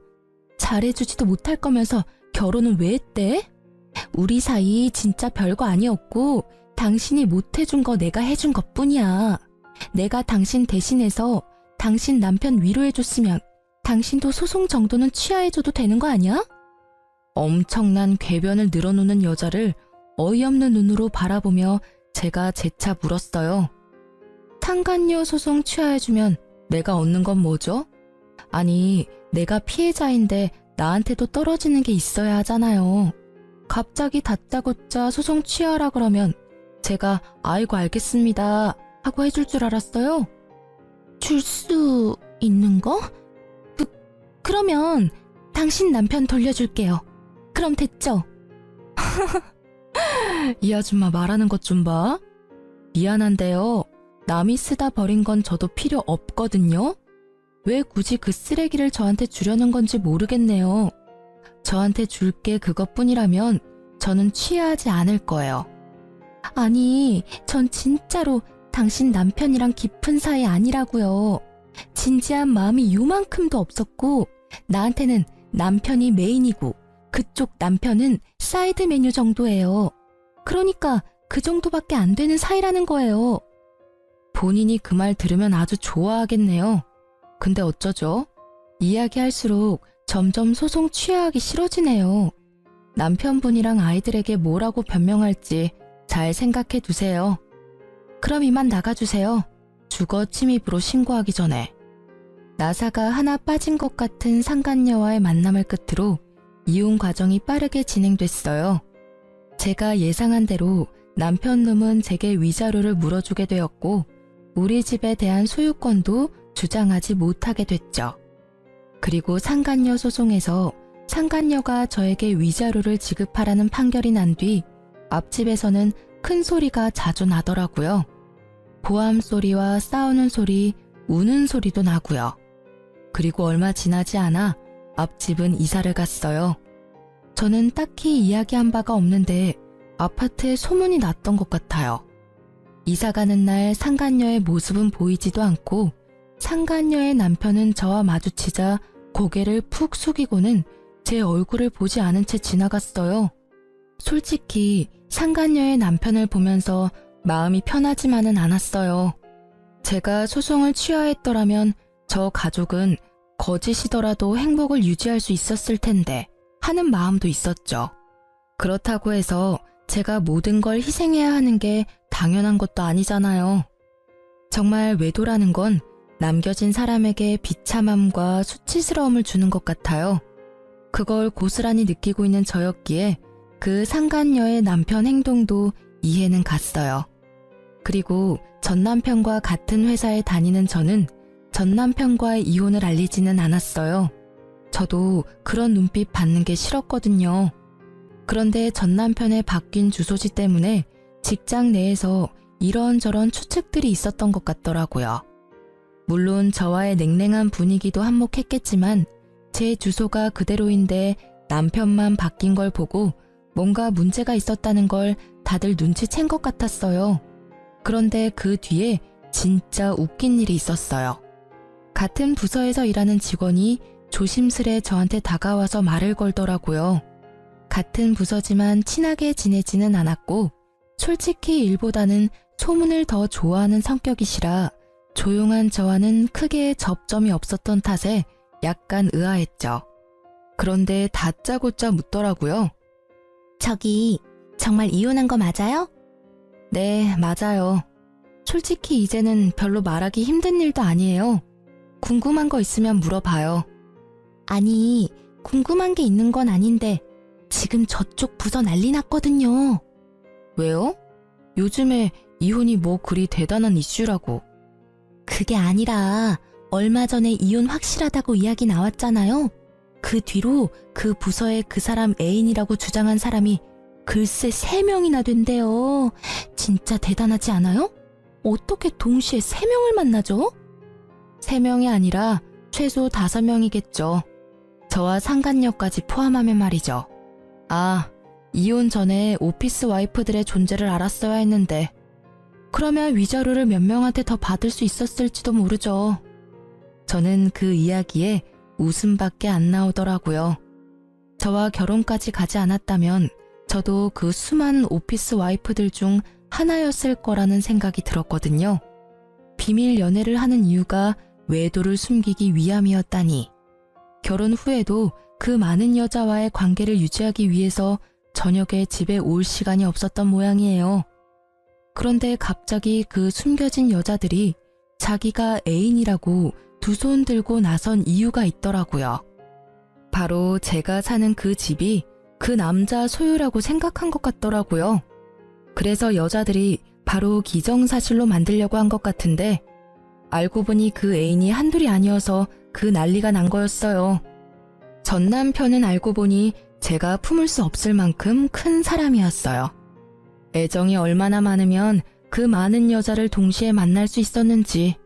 잘해주지도 못할 거면서 결혼은 왜 했대? 우리 사이 진짜 별거 아니었고 당신이 못해준 거 내가 해준 것뿐이야. 내가 당신 대신해서 당신 남편 위로해줬으면 당신도 소송 정도는 취하해줘도 되는 거 아니야? 엄청난 궤변을 늘어놓는 여자를 어이없는 눈으로 바라보며 제가 재차 물었어요. 상간녀 소송 취하해주면 내가 얻는 건 뭐죠? 아니, 내가 피해자인데 나한테도 떨어지는 게 있어야 하잖아요. 갑자기 다짜고짜 소송 취하라 그러면 제가 아이고 알겠습니다 하고 해줄 줄 알았어요? 줄 수 있는 거? 그러면 당신 남편 돌려줄게요. 그럼 됐죠? 이 아줌마 말하는 것 좀 봐. 미안한데요. 남이 쓰다 버린 건 저도 필요 없거든요. 왜 굳이 그 쓰레기를 저한테 주려는 건지 모르겠네요. 저한테 줄 게 그것뿐이라면 저는 취하지 않을 거예요. 아니, 전 진짜로 당신 남편이랑 깊은 사이 아니라고요. 진지한 마음이 요만큼도 없었고 나한테는 남편이 메인이고 그쪽 남편은 사이드 메뉴 정도예요. 그러니까 그 정도밖에 안 되는 사이라는 거예요. 본인이 그 말 들으면 아주 좋아하겠네요. 근데 어쩌죠? 이야기할수록 점점 소송 취하하기 싫어지네요. 남편분이랑 아이들에게 뭐라고 변명할지 잘 생각해 두세요. 그럼 이만 나가주세요. 주거 침입으로 신고하기 전에. 나사가 하나 빠진 것 같은 상간녀와의 만남을 끝으로 이혼 과정이 빠르게 진행됐어요. 제가 예상한 대로 남편놈은 제게 위자료를 물어주게 되었고 우리 집에 대한 소유권도 주장하지 못하게 됐죠. 그리고 상간녀 소송에서 상간녀가 저에게 위자료를 지급하라는 판결이 난 뒤 앞집에서는 큰 소리가 자주 나더라고요. 보암 소리와 싸우는 소리, 우는 소리도 나고요. 그리고 얼마 지나지 않아 앞집은 이사를 갔어요. 저는 딱히 이야기한 바가 없는데 아파트에 소문이 났던 것 같아요. 이사 가는 날 상간녀의 모습은 보이지도 않고 상간녀의 남편은 저와 마주치자 고개를 푹 숙이고는 제 얼굴을 보지 않은 채 지나갔어요. 솔직히 상간녀의 남편을 보면서 마음이 편하지만은 않았어요. 제가 소송을 취하했더라면 저 가족은 거짓이더라도 행복을 유지할 수 있었을 텐데 하는 마음도 있었죠. 그렇다고 해서 제가 모든 걸 희생해야 하는 게 당연한 것도 아니잖아요. 정말 외도라는 건 남겨진 사람에게 비참함과 수치스러움을 주는 것 같아요. 그걸 고스란히 느끼고 있는 저였기에 그 상간녀의 남편 행동도 이해는 갔어요. 그리고 전 남편과 같은 회사에 다니는 저는 전 남편과의 이혼을 알리지는 않았어요. 저도 그런 눈빛 받는 게 싫었거든요. 그런데 전 남편의 바뀐 주소지 때문에 직장 내에서 이런저런 추측들이 있었던 것 같더라고요. 물론 저와의 냉랭한 분위기도 한몫했겠지만 제 주소가 그대로인데 남편만 바뀐 걸 보고 뭔가 문제가 있었다는 걸 다들 눈치챈 것 같았어요. 그런데 그 뒤에 진짜 웃긴 일이 있었어요. 같은 부서에서 일하는 직원이 조심스레 저한테 다가와서 말을 걸더라고요. 같은 부서지만 친하게 지내지는 않았고 솔직히 일보다는 소문을 더 좋아하는 성격이시라 조용한 저와는 크게 접점이 없었던 탓에 약간 의아했죠. 그런데 다짜고짜 묻더라고요.
저기, 정말 이혼한 거 맞아요?
네, 맞아요. 솔직히 이제는 별로 말하기 힘든 일도 아니에요. 궁금한 거 있으면 물어봐요.
아니, 궁금한 게 있는 건 아닌데 지금 저쪽 부서 난리 났거든요.
왜요? 요즘에 이혼이 뭐 그리 대단한 이슈라고.
그게 아니라 얼마 전에 이혼 확실하다고 이야기 나왔잖아요. 그 뒤로 그 부서에 그 사람 애인이라고 주장한 사람이 글쎄 3명이나 된대요. 진짜 대단하지 않아요? 어떻게 동시에 3명을 만나죠?
3명이 아니라 최소 5명이겠죠. 저와 상간녀까지 포함하면 말이죠. 아, 이혼 전에 오피스 와이프들의 존재를 알았어야 했는데 그러면 위자료를 몇 명한테 더 받을 수 있었을지도 모르죠. 저는 그 이야기에 웃음밖에 안 나오더라고요. 저와 결혼까지 가지 않았다면 저도 그 수많은 오피스 와이프들 중 하나였을 거라는 생각이 들었거든요. 비밀 연애를 하는 이유가 외도를 숨기기 위함이었다니. 결혼 후에도 그 많은 여자와의 관계를 유지하기 위해서 저녁에 집에 올 시간이 없었던 모양이에요. 그런데 갑자기 그 숨겨진 여자들이 자기가 애인이라고 두 손 들고 나선 이유가 있더라고요. 바로 제가 사는 그 집이 그 남자 소유라고 생각한 것 같더라고요. 그래서 여자들이 바로 기정사실로 만들려고 한 것 같은데 알고 보니 그 애인이 한둘이 아니어서 그 난리가 난 거였어요. 전 남편은 알고 보니 제가 품을 수 없을 만큼 큰 사람이었어요. 애정이 얼마나 많으면 그 많은 여자를 동시에 만날 수 있었는지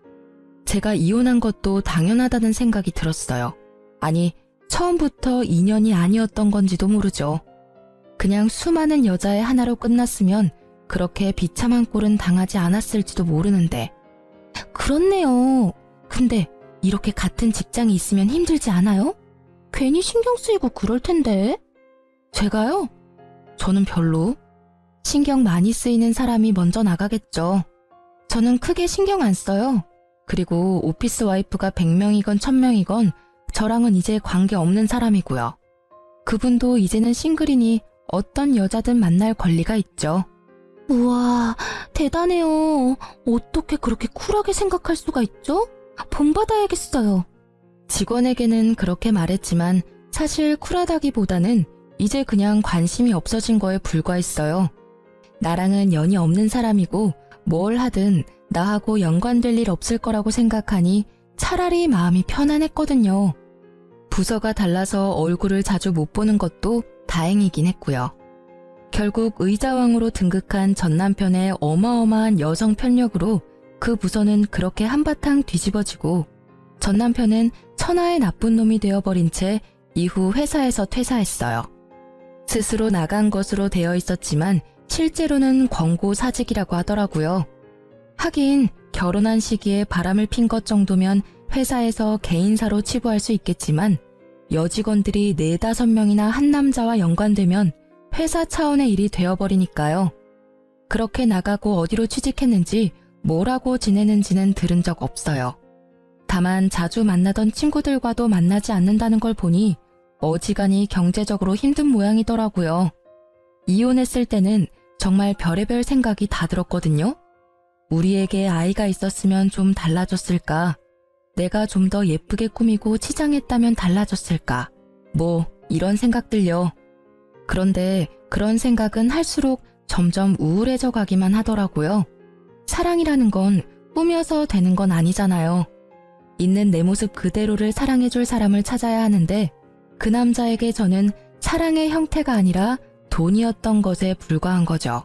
제가 이혼한 것도 당연하다는 생각이 들었어요. 아니, 처음부터 인연이 아니었던 건지도 모르죠. 그냥 수많은 여자의 하나로 끝났으면 그렇게 비참한 꼴은 당하지 않았을지도 모르는데.
그렇네요. 근데 이렇게 같은 직장이 있으면 힘들지 않아요? 괜히 신경 쓰이고 그럴 텐데.
제가요? 저는 별로. 신경 많이 쓰이는 사람이 먼저 나가겠죠. 저는 크게 신경 안 써요. 그리고 오피스 와이프가 100명이건 1000명이건 저랑은 이제 관계없는 사람이고요. 그분도 이제는 싱글이니 어떤 여자든 만날 권리가 있죠.
우와, 대단해요. 어떻게 그렇게 쿨하게 생각할 수가 있죠? 본받아야겠어요.
직원에게는 그렇게 말했지만 사실 쿨하다기보다는 이제 그냥 관심이 없어진 거에 불과했어요. 나랑은 연이 없는 사람이고 뭘 하든 나하고 연관될 일 없을 거라고 생각하니 차라리 마음이 편안했거든요. 부서가 달라서 얼굴을 자주 못 보는 것도 다행이긴 했고요. 결국 의자왕으로 등극한 전 남편의 어마어마한 여성 편력으로 그 부서는 그렇게 한바탕 뒤집어지고 전 남편은 천하의 나쁜 놈이 되어버린 채 이후 회사에서 퇴사했어요. 스스로 나간 것으로 되어 있었지만 실제로는 권고 사직이라고 하더라고요. 하긴 결혼한 시기에 바람을 핀 것 정도면 회사에서 개인사로 치부할 수 있겠지만 여직원들이 4-5명이나 한 남자와 연관되면 회사 차원의 일이 되어버리니까요. 그렇게 나가고 어디로 취직했는지 뭘 하고 지내는지는 들은 적 없어요. 다만 자주 만나던 친구들과도 만나지 않는다는 걸 보니 어지간히 경제적으로 힘든 모양이더라고요. 이혼했을 때는 정말 별의별 생각이 다 들었거든요. 우리에게 아이가 있었으면 좀 달라졌을까? 내가 좀 더 예쁘게 꾸미고 치장했다면 달라졌을까? 뭐 이런 생각들요. 그런데 그런 생각은 할수록 점점 우울해져 가기만 하더라고요. 사랑이라는 건 꾸며서 되는 건 아니잖아요. 있는 내 모습 그대로를 사랑해줄 사람을 찾아야 하는데 그 남자에게 저는 사랑의 형태가 아니라 돈이었던 것에 불과한 거죠.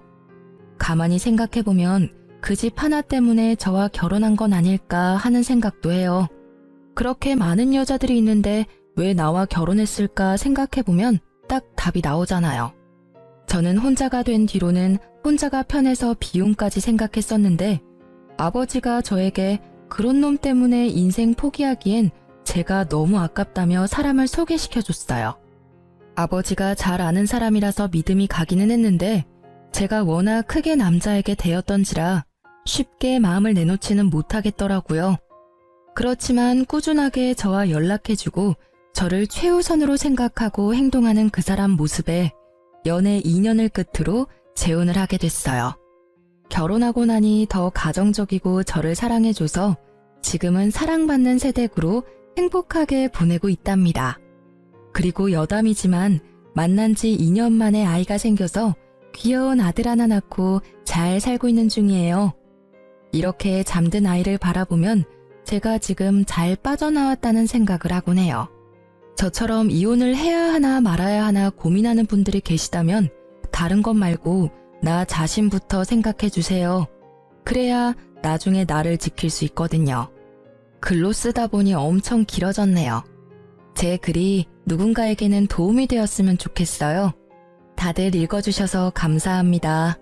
가만히 생각해보면 그 집 하나 때문에 저와 결혼한 건 아닐까 하는 생각도 해요. 그렇게 많은 여자들이 있는데 왜 나와 결혼했을까 생각해보면 딱 답이 나오잖아요. 저는 혼자가 된 뒤로는 혼자가 편해서 비용까지 생각했었는데 아버지가 저에게 그런 놈 때문에 인생 포기하기엔 제가 너무 아깝다며 사람을 소개시켜줬어요. 아버지가 잘 아는 사람이라서 믿음이 가기는 했는데 제가 워낙 크게 남자에게 대었던지라 쉽게 마음을 내놓지는 못하겠더라고요. 그렇지만 꾸준하게 저와 연락해주고 저를 최우선으로 생각하고 행동하는 그 사람 모습에 연애 2년을 끝으로 재혼을 하게 됐어요. 결혼하고 나니 더 가정적이고 저를 사랑해줘서 지금은 사랑받는 세대구로 행복하게 보내고 있답니다. 그리고 여담이지만 만난 지 2년 만에 아이가 생겨서 귀여운 아들 하나 낳고 잘 살고 있는 중이에요. 이렇게 잠든 아이를 바라보면 제가 지금 잘 빠져나왔다는 생각을 하곤 해요. 저처럼 이혼을 해야 하나 말아야 하나 고민하는 분들이 계시다면 다른 것 말고 나 자신부터 생각해 주세요. 그래야 나중에 나를 지킬 수 있거든요. 글로 쓰다 보니 엄청 길어졌네요. 제 글이 누군가에게는 도움이 되었으면 좋겠어요. 다들 읽어주셔서 감사합니다.